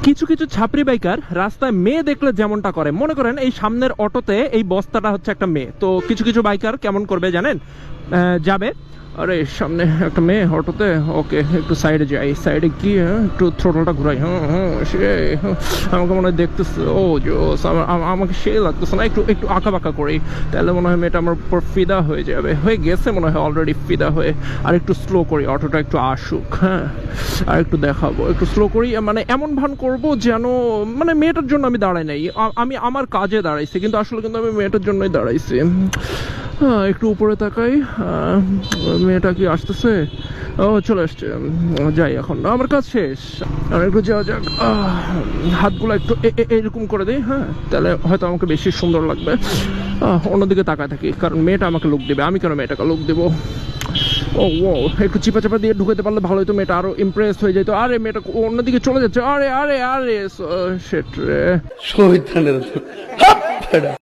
কিছু কিছু ছাপরি বাইকার রাস্তায় মেয়ে দেখলে যেমনটা করে, মনে করেন এই সামনের অটোতে এই বস্তাটা হচ্ছে একটা মেয়ে, তো কিছু কিছু বাইকার কেমন করবে জানেন, যাবে, আরে সামনে একটা মেয়ে অটোতে, ওকে একটু সাইডে যাই, সাইডে গিয়ে একটু থ্রোটলটা ঘুরাই, সে আমাকে মনে হয় দেখতেছে, ও জোস, আমাকে সে লাগতেছে না, একটু একটু আঁকা বাঁকা করি, তাহলে মনে হয় মেয়েটা আমার উপর ফিদা হয়ে যাবে, হয়ে গেছে মনে হয় অলরেডি ফিদা হয়ে। আর একটু স্লো করি, অটোটা একটু আসুক, হ্যাঁ, আর একটু দেখাবো, একটু স্লো করি, মানে এমন ভান করব যেন মানে মেয়েটার জন্য আমি দাঁড়াই নাই, আমি আমার কাজে দাঁড়াইছি, কিন্তু আসলে কিন্তু আমি মেয়েটার জন্যই দাঁড়াইছি। হ্যাঁ, একটু উপরে তাকাই, মেয়েটা কি আসতেছে? ও চলে আসছে, যাই এখন, আমার কাজ শেষ, আর একটু যাওয়া যাক, হাতগুলো একটু এরকম করে দিই, হ্যাঁ, তাহলে হয়তো আমাকে বেশি সুন্দর লাগবে। অন্যদিকে তাকায় থাকি, কারণ মেয়েটা আমাকে লুক দেবে, আমি কেন মেয়েটাকে লুক দেবো? ও ও একটু চিপা চাপা দিয়ে ঢুকাতে পারলে ভালো হতো, মেয়েটা আরো ইমপ্রেস হয়ে যেত। আরে মেয়েটা অন্যদিকে চলে যাচ্ছে, আরে আরে আরে শিট রে।